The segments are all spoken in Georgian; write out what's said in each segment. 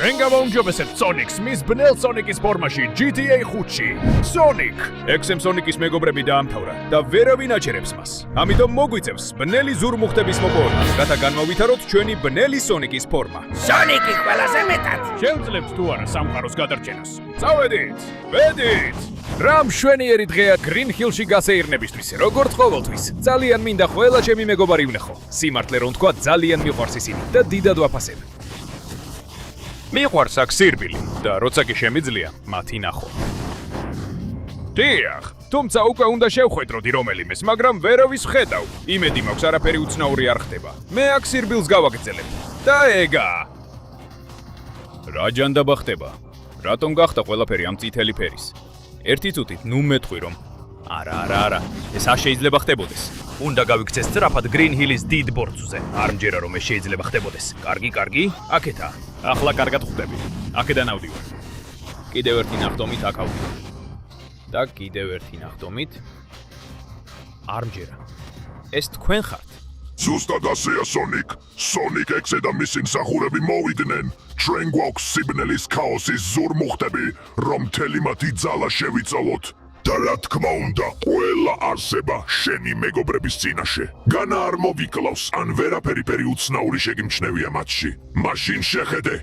ჩვენ გამაუმჯობესებთ Sonic's მის ბნელ Sonic-ის ფორმაში GTA 5-ში. Sonic! XM Sonic-ის მეგობრები დაამთავრა და ვერავინ აჩერებს მას. ამიტომ მოგვიწევს ბნელი ზურმუხტების მოპოვება, რათა განმოვითაროთ ჩვენი ბნელი Sonic-ის ფორმა. Sonic-ი ყველაზე მეტად. შევძლებთ თუ არა სამყაროს გადარჩენას. წავედით! ვედით! რა მშვენიერი დღეა Green Hill-ში გასეირნებისთვის, როგორც ყოველთვის. ძალიან მინდა ყველა ჩემი მეგობარი ვნახო. სიმართლე რომ თქვა, ძალიან მიყვარს ისინი და დიდად ვაფასებ. მიყვარს აქ სირბილი და როცა კი შემიძლია, მათი ნახო. დიახ, თუმცა უკვე უნდა შევხვედროდი რომელიმეს, მაგრამ ვერავის ვხედავ. იმედი მაქვს არაფერი უცნაური არ ხდება. მე აქ სირბილს გავაგრძელებ. და ეგა. რა ჯანდაბა ხდება? რატომ გახდა ყველაფერი ამ წითელი ფერის? ერთი წუთით, ნუ მეტყვი რომ. არა, ეს არ შეიძლება ხდებოდეს. უნდა გავიქცეს სწრაფად Green Hill-ის დიდ ბორცვზე. არ მჯერა რომ ეს შეიძლება ხდებოდეს. კარგი, აქეთა. ახლა კარგად ხვდები. აქედან ავდივარ. კიდევ ერთი ნახტომით აქ ავდივარ. და კიდევ ერთი ნახტომით. არ მჯერა. ეს თქვენ ხართ? ზუსტად ასეა Sonic. Sonic X-ე და მისი მსახურები მოვიდნენ. ჩვენ გვაქვს სიბნელის ქაოსის ზურმუხტები, რომ მთელი მათი ძალა შევიწოვოთ. და რა თქმა უნდა, ყველა არსება შენი მეგობრების წინაშე. განა არ მოვიკლავს, ან ვერაფერი უცნაური შეგიმჩნევია მათში. მაშინ შეხედე.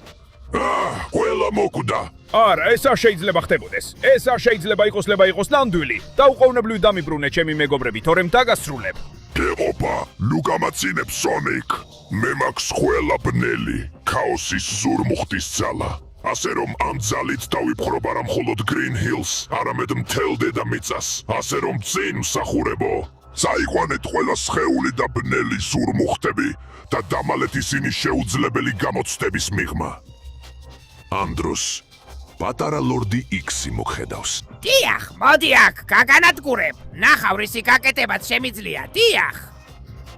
ყველა მოკვდა. არა, ეს არ შეიძლება ხდებოდეს. ეს არ შეიძლება იყოს ნამდვილი. დაუყოვნებლივ დამიბრუნე ჩემი მეგობრები, თორემ დაგასრულებ. გეყოფა, ნუ გამაცინებ Sonic. მე მაქვს ყველა ბნელი, ქაოსის ზურმუხტის ძალა. ასე რომ ამ ძალით დავიფხრობ არა მხოლოდ Green Hills, არამედ მთელ დედამიწას. ასე რომ წინ მსახურებო. წაიყვანეთ ყველა სხეული და ბნელი ზურმუხტები და დამალეთ ისინი შეუძლებელი გამოცდების მიღმა. ამ დროს პატარა ლორდი X-ი მოგხედავს. დიახ, მოდი აქ, გაგანადგურებ. ნახავრისი გაკეთებაც შემიძლია, დიახ.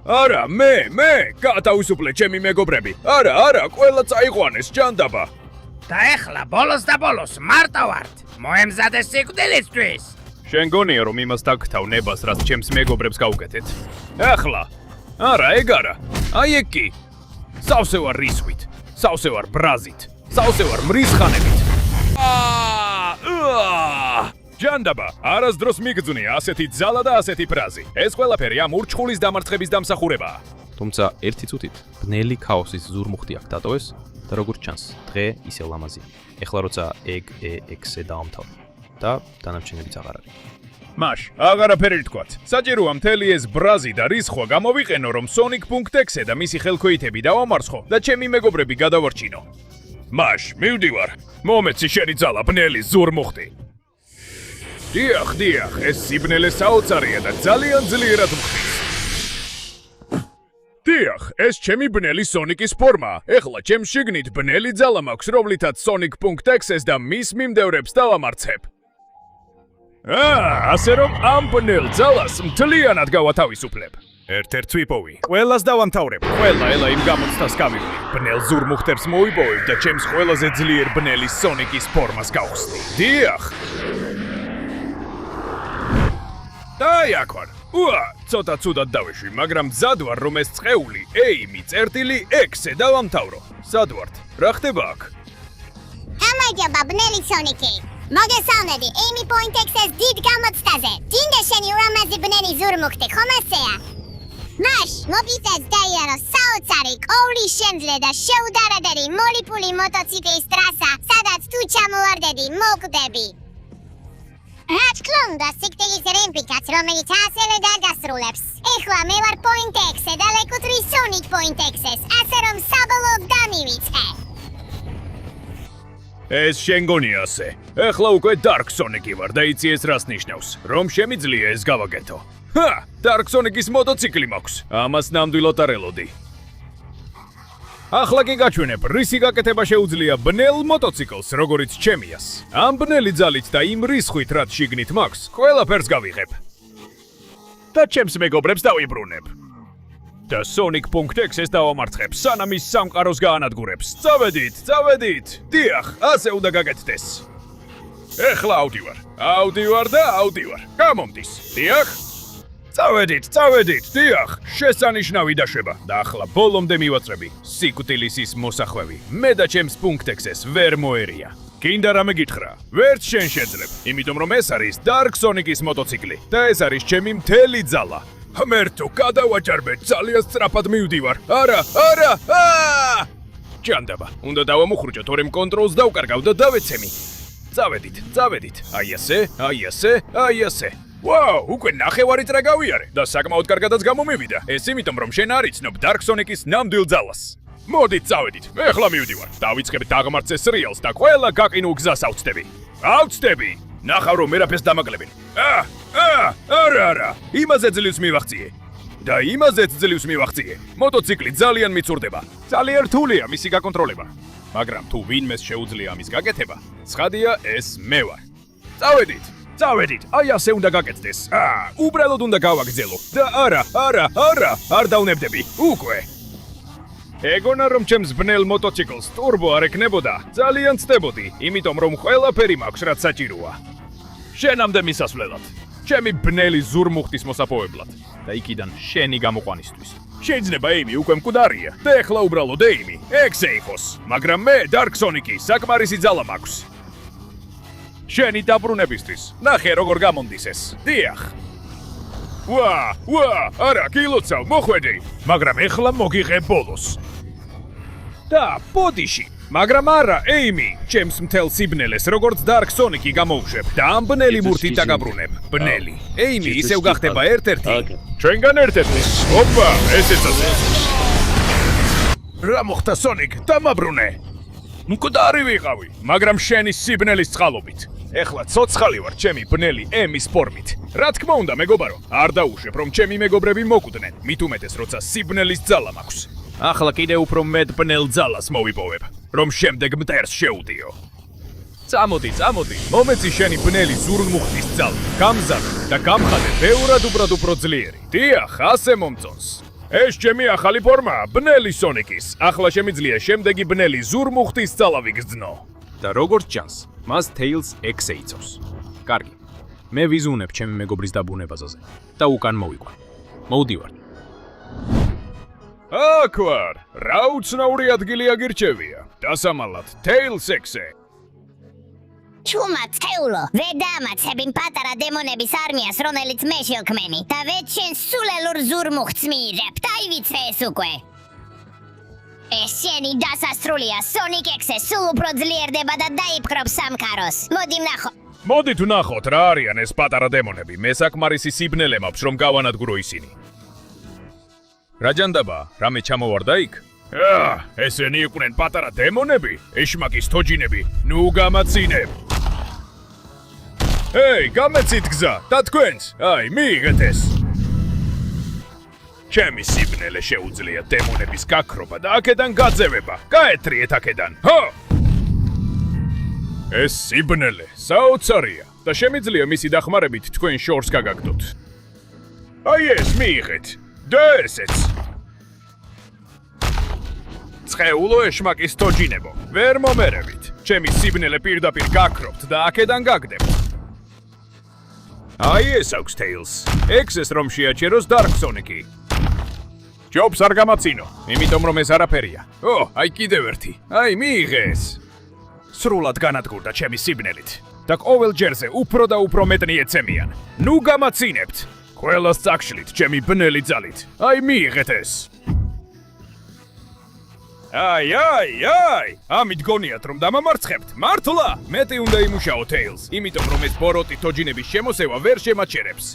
არა, მე, გათავისუფლე ჩემი მეგობრები. არა, ყველა წაიყვანეს ჯანდაბა. და ეხლა ბოლოს და ბოლოს მარტო ვართ. მოემზადე სიკვდილისთვის. შენ გონია რომ იმას დაგთავ ნებას, რაც ჩემს მეგობრებს გავუკეთეთ? ახლა. არა, ეგ არა. აი ეგ კი. სავსე ვარ რისვით, სავსე ვარ ბრაზით, სავსე ვარ მრისხანებით. ჯანდაბა, არასდროს მიგძვნია ასეთი ძალა და ასეთი ბრაზი. ეს ყველაფერი ამ ურჩხულის დამარცხების დამსახურებაა. თუმცა ერთი წუთით ბნელი ქაოსის ზურმუხტი აქ დატოვეს და როგორც ჩანს, დღე ისე ლამაზია. ეხლა როცა X-ე დაამთავრა და დანარჩენებიც აღარ არის. მაშ, აღარაფერი თქვათ. საჭიროა მთელი ეს ბრაზი და რისხვა გამოვიყენო, რომ Sonic.exe და მისი ხელქვეითები დავამარცხო და ჩემი მეგობრები გადავარჩინო. მაშ, მივდივარ. მომეცი შენი ძალა ბნელი ზურმუხტი. დიახ, ეს სიბნელე საოცარია და ძალიან ძლიერად მხდის. დიახ, ეს ჩემი ბნელი Sonic-ის ფორმა. ეხლა ჩემს შიგნით ბნელი ძალა მაქვს, რომლითაც Sonic.exe-ს და მის მიმდევრებს დავამარცხებ. ასე რომ ამ ბნელ ძალას მთლიანად გავათავისუფლებ. ერთ-ერთ ვიპოვი. ყველას დავამთავრებ. ყველა ელა იმ გამოცდას გამივი. ბნელ ზურმუხტებს მოვიპოვებ და ჩემს ყველაზე ძლიერ ბნელი Sonic-ის ფორმას გავხსნი. დიახ. დაი აქ ვარ. ცოტა ცუდად დავეშვი, მაგრამ მზად ვარ რომ ეს წყეული X-ე დავამთავრო. მზად ვართ. რა ხდება აქ? გამარჯობა ბნელი Sonic-ი. მოგესალმები Amy.exe-ს დიდ გამოცდაზე. დინდა შენი ურამაზი ბნელი ზურმუხტი, ხომ ასეა? მაშ, მოგიწევს დაიარო საოცარი, ყოვლის შემძლე და შეუდარებელი მოლიპული მოტოციკლის ტრასა, სადაც თუ ჩამოვარდები, მოკვდები. რა თქმა უნდა, სიკვდილის რემპიკაც, რომელიც ასევე დაგასრულებს. ეხლა მე ვარ X-ე და ლეკუთრი Sonic.exe-ს, ასე რომ საბოლოოდ დამივიწყე. ეს შენ გონია ასე. ეხლა უკვე Dark Sonic-ი ვარ და იცი ეს რას ნიშნავს, რომ შემიძლია ეს გავაკეთო. Dark Sonic-ის მოტოციკლი მაქვს. ამას ნამდვილად არ ელოდი. ახლა კი გაჩვენებ, რისი გაკეთება შეუძლია ბნელ მოტოციკლს, როგორიც ჩემიას. ამ ბნელი ძალით და იმ რისხვით, რაც შიგნით მაქვს, ყველაფერს გავიღებ. და ჩემს მეგობრებს დავიბრუნებ. და Sonic.exe-ს დავამარცხებ, სანამ ის სამყაროს გაანადგურებს. წავედით. დიახ, ასე უნდა გაკეთდეს. ეხლა ავდივარ და ავდივარ. გამომდის. დიახ. წავედით, დიახ, შესანიშნავი დაშვება. და ახლა ბოლომდე მივაწრები. სიკვდილის ის მოსახვევი. მე და ჩემს პუნქტექსეს ვერ მოერია. კიდე რამე გითხრა? ვერც შენ შეძლებ, იმიტომ რომ ეს არის Dark Sonic-ის მოტოციკლი და ეს არის ჩემი მთელი ძალა. ღმერთო, გადავაჭარბე, ძალიან სწრაფად მივდივარ. არა! ჭანდაბა, უნდა დავამუხრუჭო, თორემ კონტროლს დავკარგავ და დავეცემი. წავედით. აი ასე. ვაუ, უკვე ნახევარი წრე გავიარე და საკმაოდ კარგადაც გამომივიდა. ეს იმიტომ რომ შენ არ იცნობ Dark Sonic-ის ნამდვილ ძალას. მოდით, წავედით. ეხლა მივდივარ. დავიწყებ დაღმართზე სრიალს და ყველა გაყინულ გზას ავწდები. ნახავ რომ ერაფერს დამაკლებენ. არა. იმაზე ძლივს მივახციე. და იმაზეც ძლივს მივახციე. მოტოციკლი ძალიან მიცურდება. ძალიან რთულია მისი გაკონტროლება. მაგრამ თუ ვინმეს შეუძლია ამის გაკეთება, ცხადია ეს მე ვარ. წავედით. აი ასე უნდა გაკეთდეს. უბრალოდ უნდა გავაგრძელო. და არა, არ დავნებდები. უკვე. ეგონა რომ ჩემს ბნელ მოტოციკლს ტურბო არ ეკნებოდა, ძალიან ცდებოდი, იმიტომ რომ ყველაფერი მაქვს რაც საჭიროა. შენამდე მისასვლელად. ჩემი ბნელი ზურმუხტის მოსაპოვებლად და იქიდან შენი გამოყვანისთვის. შეიძლება ეიმი უკვე მკვდარია და ეხლა უბრალოდ ეიმი, ეგ შეიხოს, მაგრამ მე Dark Sonic-ი საკმარისი ძალა მაქვს. შენი დაბრუნებისთვის. ნახე როგორ გამონდის ეს. დიახ. არა, გილოცავ, მოხვედი, მაგრამ ეხლა მოგიღე ბოლოს. და ბოდიში. მაგრამ არა, ეიმი, ჩემს მთელ სიბნელეს როგორც Dark Sonic-ი გამოვშვებ და ამ ბნელი მურთით დაგაბრუნებ. ბნელი. ეიმი ისევ გახდება ერთ-ერთი. ჩვენგან ერთ-ერთი. ოპა, ესეც ასე. რა მოხდა Sonic? დამაბრუნე. მკვდარი ვიყავი, მაგრამ შენი სიბნელის წყალობით. ეხლა ცოცხალი ვარ ჩემი ბნელი ემის ფორმით. რა თქმა უნდა, მეგობარო, არ დაუშვებ რომ ჩემი მეგობრები მოკუდნენ, მით უმეტეს როცა სიბნელის ძალა მაქვს. ახლა კიდე უფრო მეტ ბნელ ძალას მოვიპოვებ, რომ შემდეგ მტერს შეუდიო. წამოდი, მომეცი შენი ბნელი ზურმუხტის ძალა, გამზადე და გამხადე ბევრად უფრო ძლიერი. დიახ, ასე მომწონს. ეს ჩემი ახალი ფორმაა, ბნელი Sonic-ის. ახლა შემიძლია შემდეგი ბნელი ზურმუხტის ძალა ვიგრძნო. და როგორც ჩანს, მას Tails X ეიცავს. კარგი. მე ვიზუნებ ჩემი მეგობრის დაბრუნებაზე და უკან მოვიყვან. მოვდივარ. აქ ვარ. რა უცნაური ადგილი აგირჩევია. დასამალად Tails X-ე. ჩუმა წეულო, ვედამაცებინ პატარა დემონების არმიას, რომელიც მე შევქმენი და ვეთ შენ სულელურ ზურმუხტს მიიღებ. დაივიცე ეს უკვე. ეს შენი დასასრულია, Sonic X-ე სულ უფრო ძლიერდება და დაიფხრობს სამყაროს. მოდით ვნახოთ რა არიან ეს პატარა დემონები. მე საკმარისი სიბნელე მაქვს რომ გავანადგურო ისინი. რაჯანდაბა, რამე ჩამოვარდა იქ? ესენი იყვნენ პატარა დემონები? ეშმაკის თოჯინები, ნუ გამაცინებ. ჰეი, გამეცით გზა, და თქვენც, აი, მიიღეთ ეს. ჩემი სიბნელე შეუძლია დემონების გაქრობა და აქედან გაძევება. გაეთრიეთ აქედან, ჰო! ეს სიბნელე საოცარია და შემიძლია მისი დახმარებით თქვენ შორს გაგაგდოთ. აი ეს მიიღეთ და ესეც. ცხეულო ეშმაკის თოჯინებო, ვერ მომერევით. ჩემი სიბნელე პირდაპირ გაქრობთ და აქედან გაგდებთ. აი ეს აქვს Tails. X-ს რომ შეაჩეროს Dark Sonic-ი. ჯობს არ გამაცინო, იმიტომ რომ ეს არაფერია. აი კიდევ ერთი. აი მიიღე ეს. სრულად განადგურდა ჩემი სიბნელით და ყოველ ჯერზე უფრო და უფრო მეტნი ეცემიან. ნუ გამაცინებთ. ყველას წაგშლით ჩემი ბნელი ძალით. აი მიიღეთ ეს. აი, ამით გონიათ რომ დამამარცხებთ. მართლა, მეტი უნდა იმუშაო Tails, იმიტომ რომ ეს ბოროტი თოჯინების შემოსევა ვერ შემაჩერებს.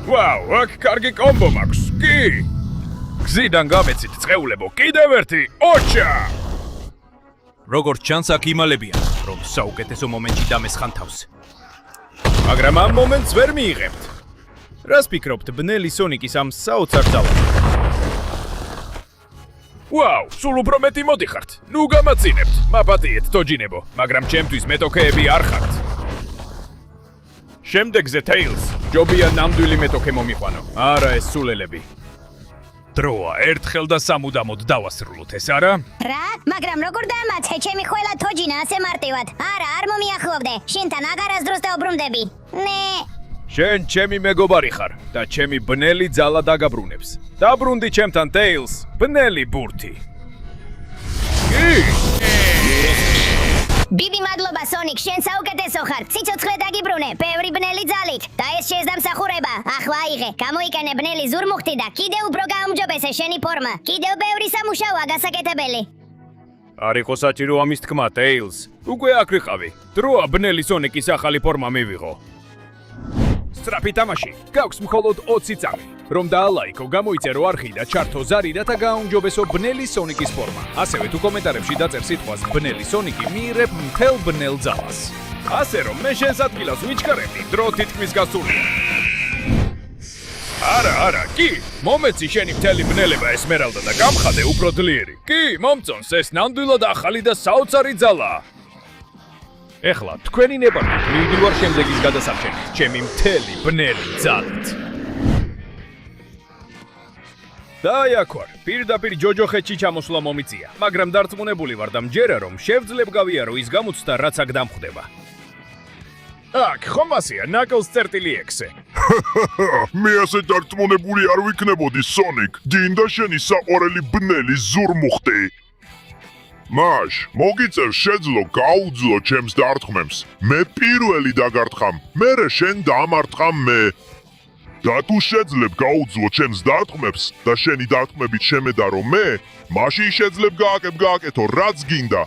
ვაუ, აქ კარგი კომბო მაქვს. კი. გზიდან გამეცით წეულებო, კიდევ ერთი. ოჩა! როგორც ჩანს აქ იმალებიან, რომ საუკეთესო მომენტში დამესხან თავს. მაგრამ ამ მომენტს ვერ მიიღებთ. რას ფიქრობთ ბნელი Sonic-ის ამ საოცარ ძალას? ვაუ, სულ უფრო მეტი მოდიხართ. ნუ გამაცინებთ. მაპატიეთ თოჯინებო, მაგრამ ჩემთვის მეტოქეები არ ხართ. შემდეგზე Tails, ჯობია ნამდვილი მეტოქე მომიყვანო. არა ეს სულელები. დროა, ერთხელ და სამუდამოდ დავასრულოთ, ეს არა? რა? მაგრამ როგორ დამაცე ჩემი ყველა თოჯინა ასე მარტივად? არა, არ მომიახლოვდე. შენთან აგარას დროს დავბრუნდები. ნე. შენ ჩემი მეგობარი ხარ და ჩემი ბნელი ძალა დაგაბრუნებს. დაბრუნდი ჩემთან Tails, ბნელი ბურთი. დიდი მადლობა Sonic, შენ საუკეთესო ხარ. ციცოცხლე დაგიბრუნე, ბევრი ბნელი ძალით და ეს შესდამსახურება. ახლა აიღე, გამოიყენე ბნელი ზურმუხტი და კიდევ უფრო გაუმჯობესე შენი ფორმა. კიდევ ბევრი სამუშაოა გასაკეთებელი. არ იყო საჭირო ამის თქმა, Tails. უკვე აქ ვიყავი. დროა ბნელი Sonic-ის ახალი ფორმა მივიღო. სწრაფი თამაში. გაქვს მხოლოდ 20 წამი. რომ დაალაიქო, გამოიწერო არხი და ჩართო ზარი, რათა გააუმჯობესო ბნელი Sonic-ის ფორმა. ასევე თუ კომენტარებში დაწერ სიტყვას ბნელი Sonic-ი, მიიღებ მთელ ბნელ ძალას. ასე რომ მე შენს ადგილას ვიჩქარებდი, დრო თითქმის გასულია. არა, კი, მომეცი შენი მთელი ბნელება ესმერალდა და გამხადე უფრო ძლიერი. კი, მომწონს ეს ნამდვილად ახალი და საოცარი ძალაა. ეხლა თქვენი ნებართვით მივდივარ შემდეგის გადასარჩენით, ჩემი მთელი ბნელი ძალით. და აი აქ ვარ, პირდაპირ ჯოჯოხეთში ჩამოსვლა მომიწია, მაგრამ დარწმუნებული ვარ და მჯერა რომ შევძლებ გავიარო ის გამოცდა, რაც აქ დამხვდება. აქ ხომ ასეა, Knuckles წერტილი 6-ე. მე ასე დარწმუნებული არ ვიქნებოდი, Sonic. დინდა შენი საყვარელი ბნელი ზურმუხტი. მაშ, მოგიწევ შეძლო გაუძლო ჩემს დარტყმებს. მე პირველი დაგარტყამ, მერე შენ დამარტყამ მე. და თუ შეძლებ გაუძლო ჩემს დარტყმებს და შენი დარტყმებით შემედარო მე, მაშინ შეძლებ გააკეთო რაც გინდა.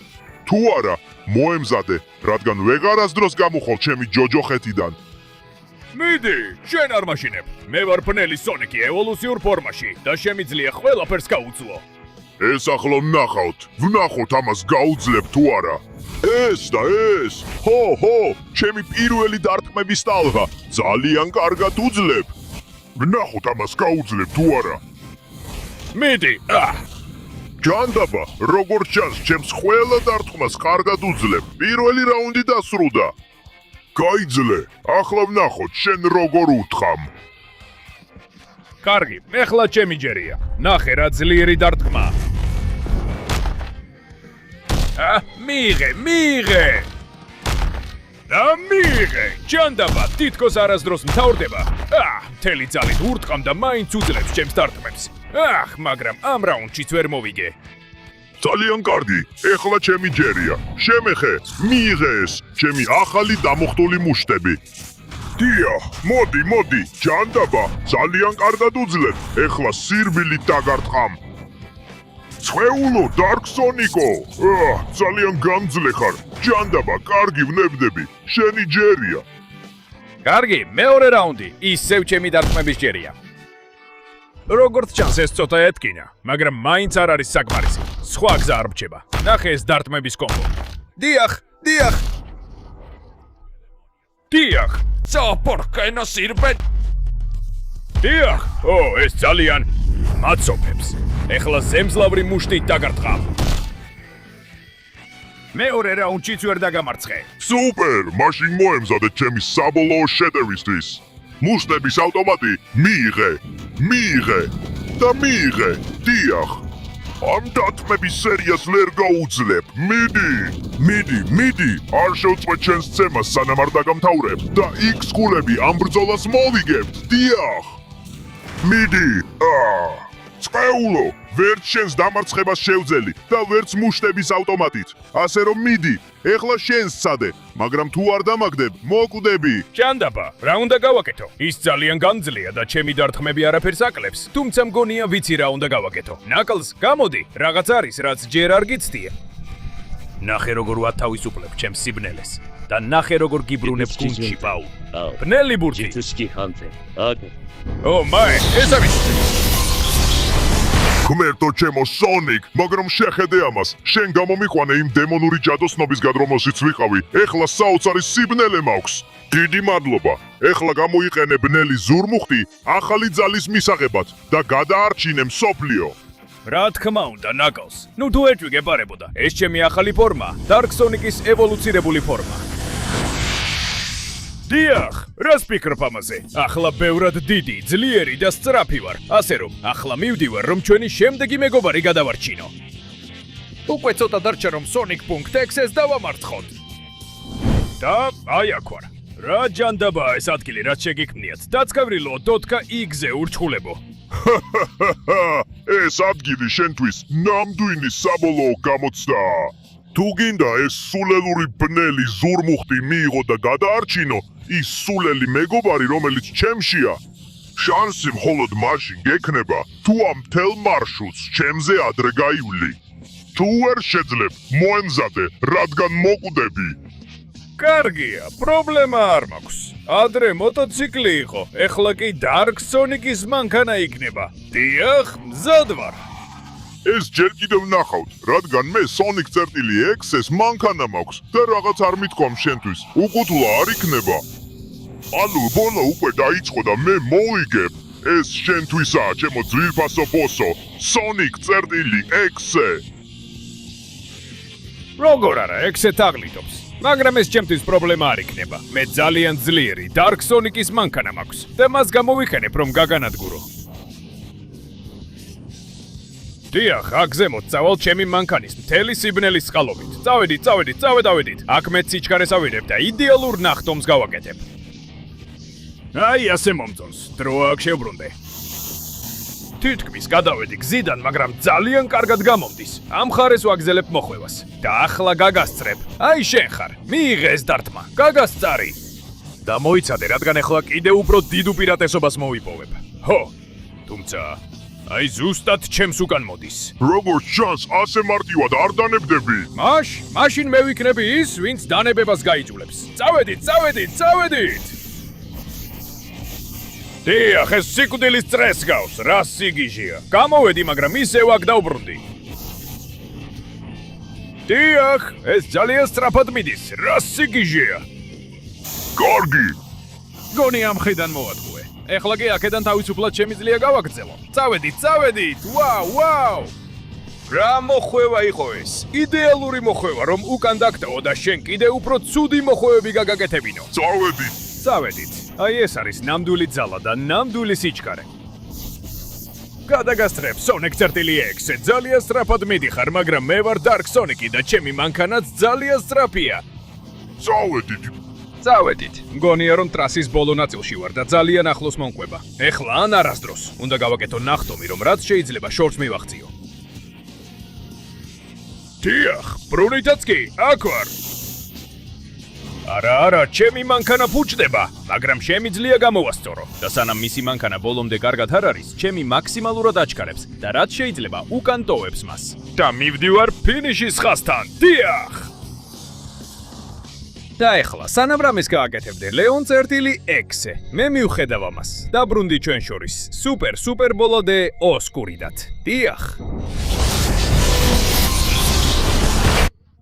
თუ არა, მოემზადე, რადგან ვეღარასდროს გამოხვალ ჩემი ჯოჯოხეთიდან. მიდი, შენ არ მაშინებ. მე ვარ ბნელი Sonic-ი ევოლუციურ ფორმაში და შემიძლია ყველაფერს გაუძლო. ეს ახლა ვნახოთ ამას გაუძლებ თუ არა. ეს და ეს, ჰო, ჩემი პირველი დარტყმების ტალღა, ძალიან კარგად უძლებ. ვნახოთ ამას გაუძლებ თუ არა. მიდი, ჯანდაბა, როგორც ჩანს, ჩემს ყველა დარტყმას კარგად უძლებ. პირველი რაუნდი დასრულდა. გაიძლე, ახლა ვნახოთ შენ როგორ უთხრამ. კარგი, ეხლა ჩემი ჯერია. ნახე რა ძლიერი დარტყმა. მიიღე. და მიიღე. ჯანდაბა, თითქოს არასდროს მთავრდება. მთელი ძალით ურტყამ და მაინც უძლებს ჩემს დარტყმებს. მაგრამ ამ რაუნდშიც ვერ მოვიგე. ძალიან კარგი, ეხლა ჩემი ჯერია. შემეხე, მიიღე ეს, ჩემი ახალი დამუხტული მუშტები. დიახ, მოდი, ჯანდაბა, ძალიან კარგად უძლებ. ეხლა სირბილით დაგარტყამ. ცხეულო, Dark Sonic-ო, ძალიან გამძლე ხარ. ჯანდაბა, კარგი ვნებდები, შენი ჯერია. კარგი, მეორე რაუნდი, ისევ ჩემი დარტყმების ჯერია. როგორც ჩანს, ეს ცოტა ეთკინა, მაგრამ მაინც არ არის საკმარისი. სხვა გზა არ რჩება. ნახე ეს დარტყმების კომბო. დიახ. ¿Por qué no sirve? დიახ, ეს ძალიან მაცოფებს. ეხლა ზემძლავრი მუშტით დაგარტყამ. მეორე რაუნდშიც ვერ დაგამარცხე. სუპერ, მაშინ მოემზადე ჩემი საბოლოო შედევისთვის. მუშტების ავტომატი მიიღე და მიიღე. დიახ. ამ დარტყმების სერიას ვერ გაუძლებ. მიდი. არ შევწყვეტ ჩემს ცემას, სანამ არ დაგამთავრებ და X გულები ამ ბრძოლას მოვიგებთ. დიახ. მიდი. ცხეულო, ვერც შენს დამარცხებას შევძელი და ვერც მუშტების ავტომატით. ასე რომ მიდი, ეხლა შენს სცადე, მაგრამ თუ არ დამაგდებ, მოკვდები. ჯანდაბა, რა უნდა გავაკეთო? ის ძალიან განძლია და ჩემი დარტყმები არაფერს აკლებს, თუმცა მგონია ვიცი რა უნდა გავაკეთო. Knuckles, გამოდი, რაღაც არის, რაც ჯერ არ გიცდია. ნახე როგორ ვათავისუფლებ ჩემს სიბნელეს და ნახე როგორ გიბრუნებ გუნდში პაუ. ბნელი ბურთი. მაი, ეს არის გმერთო ჩემო Sonic, მაგრამ შეხედე ამას. შენ გამომიყვანე იმ დემონური ჯადოსნობის გადრომოსიც ვიყავი. ეხლა საოცარი სიბნელე მაქვს. დიდი მადლობა. ეხლა გამოიყენე ბნელი ზურმუხტი ახალი ძალის მისაღებად და გადაარჩინე მსოფლიო. რა თქმა უნდა, Knuckles. ნუ თუ ერთ ვიგებარებოდა. ეს ჩემი ახალი ფორმა, Dark Sonic-ის ევოლუცირებული ფორმა. დიახ, რას ფიქრობ ამაზე? ახლა ბევრად დიდი, ძლიერი და სწრაფი ვარ. ასე რომ, ახლა მივდივარ, რომ ჩვენი შემდეგი მეგობარი გადავარჩინო. უკვე ცოტა დარჩა, რომ Sonic.exe-ს დავამარცხოთ. და აი აქ ვარ. რა ჯანდაბაა ეს ადგილი, რაც შეგიქმნიათ? დაცქავრილო დოტკა იგზე ურჩხულებო. ეს ადგილი შენთვის ნამდვილი საბოლოო გამოცდაა. თუ გინდა ეს სულელური ბნელი ზურმუხტი მიიღო და გადაარჩინო, ის სულელი მეგობარი, რომელიც ჩემშია, შანსი მხოლოდ მაშინ გექნება, თუ ამ მთელ მარშრუტს ჩემზე ადრე გაივლი. თუ ვერ შეძლებ, მოემზადე, რადგან მოკვდები. კარგია, პრობლემა არ მაქვს. ადრე მოტოციკლი იყო, ეხლა კი Dark Sonic-ის მანქანა იქნება. დიახ, მზად ვარ. ეს ჯერ კიდევ ნახავთ, რადგან მე Sonic წერტილი X-ს მანქანა მაქვს და რაღაც არ მithქვამ შენთვის. უკუთვლა არ იქნება. ანუ ბოლო უკვე დაიწყო და მე მოვიგებ. ეს შენთვისაა, ჩემო ძვირფასო ბოსო, Sonic წერტილი X-ე. როგორ არა, X-ე თაღლითობს. მაგრამ ეს ჩემთვის პრობლემა არ იქნება. მე ძალიან ძლიერი Dark Sonic-ის მანქანა მაქვს და მას გამოვიხენებ, რომ გაგანადგურო. დიახ, აქ ზემოთ წავალ ჩემი მანქანის მთელი სიბნელის წყალობით. წავედით. აქ მე სიჩქარეს ავირებ და იდეალურ ნახტომს გავაკეთებ. აი, ასე მომწონს. დრო აქ შევბრუნდე. თითქმის გადავედი გზიდან, მაგრამ ძალიან კარგად გამომდის. ამ ხარეს ვაგზელებ მოხვევას. და ახლა გაგასწრებ. აი შენ ხარ. მიიღე ეს დარტმა. გაგასწარი. და მოიცადე, რადგან ახლა კიდევ უფრო დიდ უპირატესობას მოვიპოვებ. ხო, თუმცა აი ზუსტად ჩემს უკან მოდის. როგორც ჩანს, ასე მარტივად არ დანებდები. მაშინ მე ვიქნები ის, ვინც დანებებას გაიძულებს. წავედით. დიახ, ეს სიკვდილის წრეს გავს, რა სიგიჟია. გამოვედი, მაგრამ ისევ აქ დავბრუნდი. დიახ, ეს ძალიან სწრაფად მიდის, რა სიგიჟია. კარგი. გონი ამ ხედან მოადგუე. ეხლა კი აქედან თავისუფლად შემიძლია გავაგრძელო. წავედით. ვაუ. რა მოხვევა იყო ეს? იდეალური მოხვევა, რომ უკან დაგტოვო და შენ კიდე უფრო ცუდი მოხვევები გაგაკეთებინო. წავედით. აი ეს არის ნამდვილი ძალა და ნამდვილი სიჩქარე. გადაგასწრებ Sonic წერტილი X-ზე ძალიან სწრაფად მიდიხარ, მაგრამ მე ვარ Dark Sonic-ი და ჩემი მანქანაც ძალიან სწრაფია. წავედით. მგონია რომ ტრასის ბოლო ნაწილში ვარ და ძალიან ახლოს მომკვება. ეხლა ან არასდროს უნდა გავაკეთო ნახტომი, რომ რაც შეიძლება შორს მივაღწიო. დიახ, ბრუნითაც კი, აქ ვარ. არა, ჩემი მანქანა ფუჭდება, მაგრამ შემიძლია გამოვასწორო. და სანამ მისი მანქანა ბოლომდე კარგად არ არის, ჩემი მაქსიმალურად აჩქარებს და რაც შეიძლება უკან ტოვებს მას. და მივდივარ ფინიშის ხაზთან. დიახ! და ეხლა, სანამ რამეს გააკეთებდე, ლეონ წერტილი X-ე. მე მივხედავ ამას. დაბრუნდი ჩვენ შორის. სუპერ ბოლოდე ოსკურიდად. დიახ!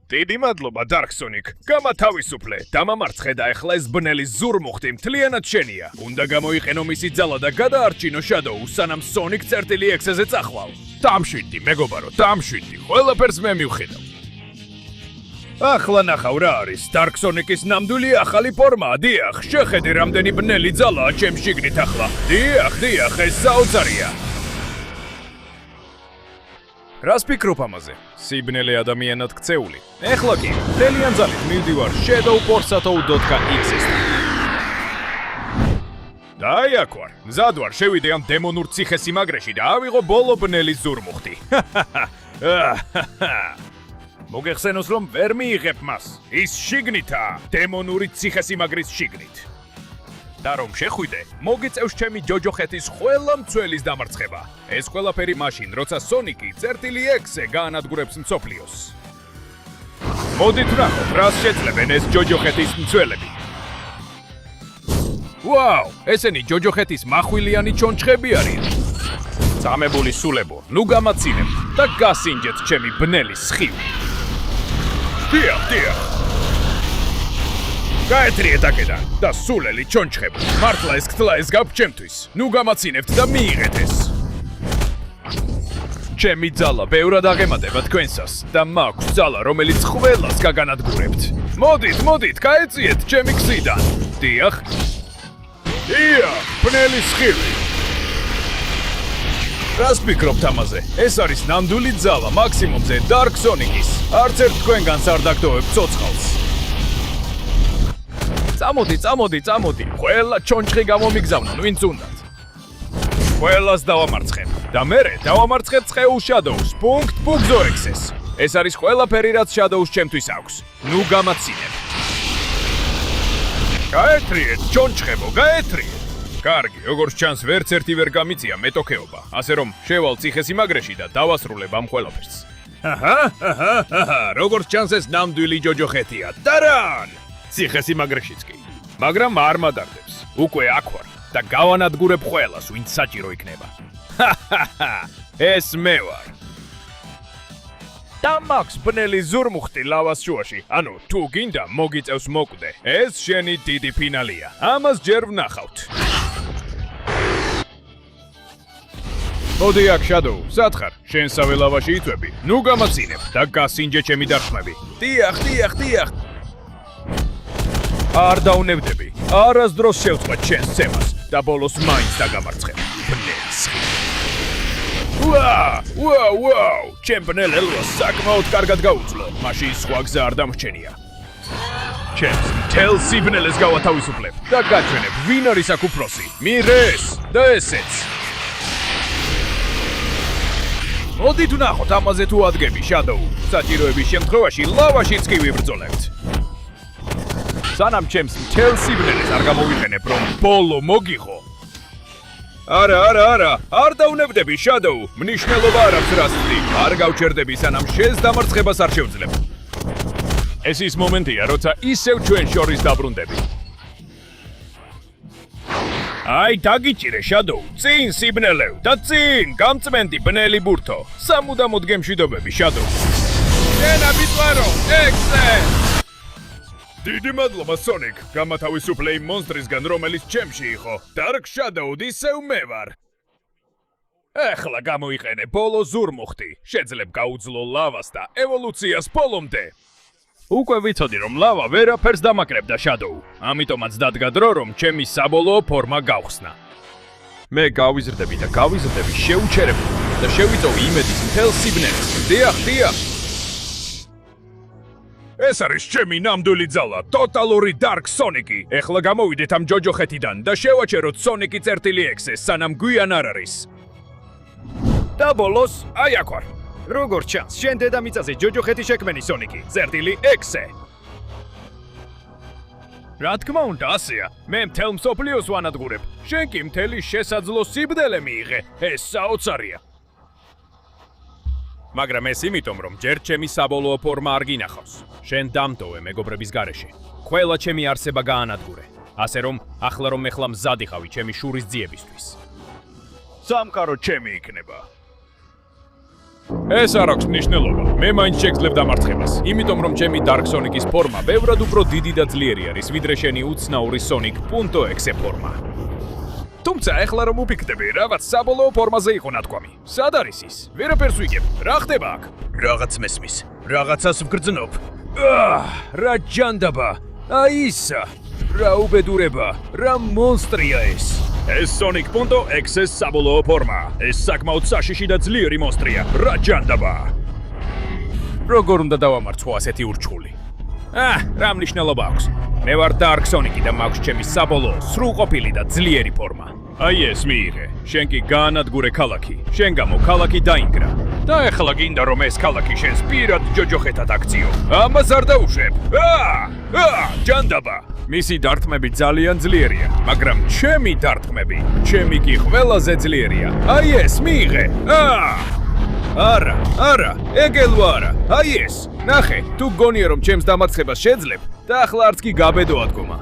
დიდი მადლობა, Dark Sonic. გამათავისუფლე. დამამარცხე და ეხლა ეს ბნელი ზურმუხტი მთლიანად შენია. უნდა გამოიყენო მისი ძალა და გადაარჩინო Shadow, სანამ Sonic წერტილი X-ზე წახვალ. დამშვიდდი, მეგობარო, ყველაფერს მე მივხედავ. ახლა ნახავ რა არის, Dark Sonic-ის ნამდვილი ახალი ფორმა, დიახ, შეხედე რამდენი ბნელი ძალაა ჩემს შიგნით ახლა. დიახ, ეს საოცარია. რას ფიქრობ ამაზე? სიბნელე ადამიანად ქცეული. ეხლა კი, ძალიან ძალით მივდივარ shadowforsato.x-ზე. და აი აქ ვარ, მზად ვარ, შევიდე ამ დემონურ ციხესიმაგრეში და ავიღო ბოლო ბნელი ზურმუხტი. მოგეხსენოს რომ ვერ მიიღებ მას. ის შიგნითაა, დემონური ციხესიმაგრის შიგნით. და რომ შეხვიდე, მოგიწევს ჩემი ჯოჯოხეთის ყველა მცველის დამარცხება. ეს ყველაფერი მაშინ, როცა Sonic-ი წერტილი X-ზე გაანადგურებს მსოფლიოს. მოდით ვნახოთ, რას შეძლებენ ეს ჯოჯოხეთის მცველები. ვაუ, ესენი ჯოჯოხეთის מחვილიანი ჩონჩხები არიან. წამებული სულებო, ნუ გამაცინებ და გასინჯეთ ჩემი ბნელი სხივი. დიახ. გაეთრიეთ აქედან და სულელი ჩონჩხებო. მართლა ეს ქთლა ეს გაქვთ ჩემთვის. ნუ გამაცინებთ და მიიღეთ ეს. ჩემი ძალა ბევრად აღემატება თქვენსას და მაქვს ძალა, რომელიც ყველას გაგანადგურებთ. მოდით, გაეწიეთ ჩემი გზიდან. დიახ, ბნელი სხივი. რას ფიქრობთ ამაზე? ეს არის ნამდვილი ძალა, მაქსიმუმზე Dark Sonic-ის. არც ერთ თქვენგანს არ დაგტოვებ ცოცხალს. წამოდი. ყველა ჩონჩხი გამომიგზავნონ, ვინც უნდათ. ყველას დავამარცხებ და მერე დავამარცხებ წყეულ Shadows, პუნქტ Bugzoexes. ეს არის ყველაფერი, რაც Shadows ჩემთვის აქვს. ნუ გამაცინებ. გაეთრიეთ, ჩონჩხებო, გაეთრიეთ. კარგი, როგორც ჩანს, ვერც ერთი ვერ გამიწია მეტოქეობა, ასე რომ შევალ ციხესიმაგრეში და დავასრულებ ამ ყველაფერს. აჰა, როგორც ჩანს ეს ნამდვილი ჯოჯოხეთია. დარან! ციხესიმაგრეშიც კი. მაგრამ არ მადარდებს. უკვე აქ ვარ და გავანადგურებ ყველას, ვინც საჭირო იქნება. ეს მე ვარ. და მაქვს ბნელი ზურმუხტი ლავას შუაში. ანუ, თუ გინდა, მოგიწევს მოკვდე. ეს შენი დიდი ფინალია. ამას ჯერ ვნახავთ. მოდი აქ, Shadow, სათხარ, შენ სავე ლავაში იწვევი. ნუ გამაცინებ და გასინჯე ჩემი დარტყმები. დიახ. არ დაუნებდები. არასდროს შევწყვეტ შენს ცემას და ბოლოს მაინც დაგამარცხებ. ბნელი სხი. ვაუ! ჩემ ბნელ ელვას საკმაოდ კარგად გაუძლო. მაშინ სხვა გზა არ დამრჩენია. ჩემს მთელ სიბნელეს გავათავისუფლებ და გაჩვენებ, ვინ არის აქ უფროსი. მირეს და ესეც. მოდით ვნახოთ ამაზე თუ ადგები, Shadow. საჭიროების შემთხვევაში ლავაშიც კი ვიბრძოლებთ. სანამ ჩემს მთელ სიბნელეს არ გამოვიყენებ, რომ ბოლო მოგიღო. არა, არ დაუნებდები, Shadow. მნიშვნელობა არ აქვს რას ვთქვი. არ გავჩერდები, სანამ შენს დამარცხებას არ შევძლებ. ეს ის მომენტია, როცა ისევ ჩვენ შორის დაბრუნდები. აი, დაგიჭირე, Shadow. წინ სიბნელევ და წინ გამწმენდი ბნელი ბურთო. სამუდამოდ გემშვიდობები, Shadow. შენა ბიჭვარო, ექსე! დიდი მადლობა, Sonic. გამათავისუფლე იმ მონსტრისგან, რომელიც ჩემში იყო. Dark Shadow ისევ მე ვარ. ეხლა გამოიყენე ბოლო ზურმუხტი. შეძლებ გაუძლო ლავას და ევოლუციას ბოლომდე. უკვე ვიცოდი, რომ ლავა ვერაფერს დამაკრებდა, Shadow. ამიტომაც დადგა დრო, რომ ჩემი საბოლოო ფორმა გავხსნა. მე გავიზრდები და გავიზრდები შეუჩერებული და შევიწოვი იმედის მთელ სიბნელეს. დიახ. ეს არის ჩემი ნამდვილი ძალა, ტოტალური Dark Sonic-ი. ეხლა გამოვიდეთ ამ ჯოჯოხეთიდან და შევაჩეროთ Sonic-ი წერტილი X-ე, სანამ გვიან არ არის. და ბოლოს, აი აქ ვარ. როგორც ჩანს, შენ დედამიწაზე ჯოჯოხეთი შექმენი Sonic-ი, წერტილი X-ე. რა თქმა უნდა, ასეა. მე მთელ მსოფლიოს ვანადგურებ. შენ კი მთელი შესაძლო სიბნელე მიიღე. ეს საოცარია. მაგრამ ეს იმიტომ, რომ ჯერ ჩემი საბოლოო ფორმა არ გინახავს. შენ დამტოვე მეგობრების გარეშე. ყველა ჩემი არსება გაანადგურე. ასე რომ, ახლა რომ ეხლა მზად იყავი ჩემი შურის ძიებისთვის. სამყარო ჩემი იქნება. ეს არ აქვს მნიშვნელობა. მე მაინც შეგძლებ დამარცხებას. იმიტომ რომ ჩემი Dark Sonic-ის ფორმა ბევრად უფრო დიდი და ძლიერი არის, ვიდრე შენი უცნაური Sonic.exe ფორმა. თუმცა ეხლა რომ უფიქრდები, რაღაც საბოლოო ფორმაზე იყო ნათქვამი. სად არის ის? ვერაფერს ვიგებ. რა ხდება აქ? რაღაც მესმის. რაღაცას ვგრძნობ. რა ჯანდაბა. აი ისა. რა უბედურება. რა მონსტრია ეს? ეს Sonic.exe-ის საბოლოო ფორმა. ეს საკმაოდ საშიში და ძლიერი მონსტრია. რა ჯანდაბა. როგორ უნდა დავამარცხო ასეთი ურჩხული? რა მნიშვნელობა აქვს? მე ვარ Dark Sonic-ი და მაქვს ჩემი საბოლოო, სრულყოფილი და ძლიერი ფორმა. აი ეს მიიღე. შენ კი გაანადგურე ქალაქი. შენ გამო ქალაქი დაინგრა. და ეხლა გინდა რომ ეს ქალაქი შენს პირად ჯოჯოხეთად აქციო. ამას არ დაუშვებ. ჯანდაბა. მისი დარტყმები ძალიან ძლიერია, მაგრამ ჩემი დარტყმები, ჩემი კი ყველაზე ძლიერია. აი ეს მიიღე. არა, ეგელო არა. აი ეს. ნახე, თუ გონია რომ ჩემს დამარცხებას შეძლებ, და ახლა არც კი გაბედო ადგომა.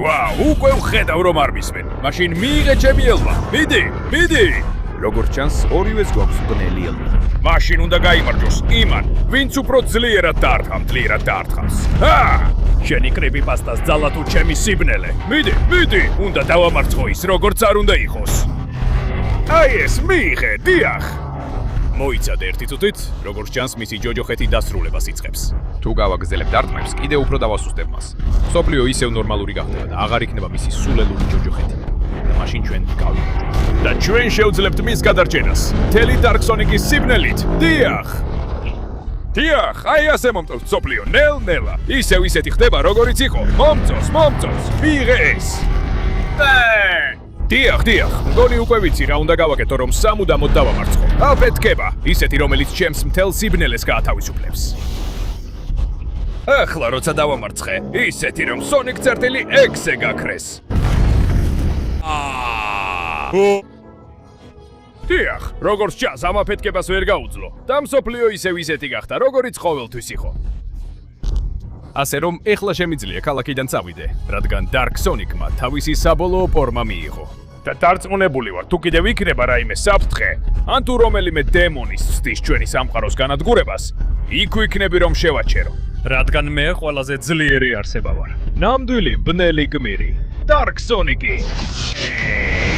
ვაუ, უკვე ვხედავ რომ არ მისმენ. მაშინ მიიღე ჩემი ელვა. მიდი. როგორც ჩანს, ორივეს გვაქვს ბნელი ელვა. მაშინ უნდა გაიმარჯოს იმან, ვინც უფრო ძლიერად დაარტყამს. შენი კრიპიპასტას ძალა თუ ჩემი სიბნელე. მიდი, უნდა დავამარცხო ის, როგორც არ უნდა იყოს. აი ეს მიიღე, დიახ. მოიცადე ერთი წუთით, როგორც ჩანს მისი ჯოჯოხეთი დასრულებას იწყებს. თუ გავაგრძელებ დარტყმებს, კიდევ უფრო დავასუსტებ მას. სოფლიო ისევ ნორმალური გახდება და აღარ იქნება მისი სულელური ჯოჯოხეთი. და მაშინ ჩვენ გავიმარჯვებთ. და ჩვენ შევძლებთ მის გადარჩენას. მთელი Dark Sonic-ის სიბნელით. დიახ. დიახ, აი ასე მომწონს სოფლიო, ნელ-ნელა. ისევ ისეთი ხდება, როგორიც იყო. მომწონს, მიიღე ეს. დიახ, მგონი უკვე ვიცი რა უნდა გავაკეთო, რომ სამუდამოდ დავამარცხო. აფეთქება, ისეთი რომელიც ჩემს მთელ სიბნელეს გაათავისუფლებს. ახლა როცა დავამარცხე, ისეთი რომ სონიკ წერტილი 6-ზე გაქრეს. დიახ, როგორც ჩანს, ამ აფეთქებას ვერ გაუძლო. და მსოფლიო ისევ ისეთი გახდა, როგორიც ყოველთვის იყო. ასე რომ, ეხლა შემიძლია ქალაქიდან წავიდე, რადგან Dark Sonic-მა თავისი საბოლოო ფორმა მიიღო. და დარწმუნებული ვარ, თუ კიდევ იქნება რაიმე საფრთხე, ან თუ რომელიმე დემონის ცდის ჩვენი სამყაროს განადგურებას, იქ ვიქნები რომ შევაჩერო. რადგან მე ყველაზე ძლიერი არსება ვარ. ნამდვილი ბნელი გმირი, Dark Sonic-ი.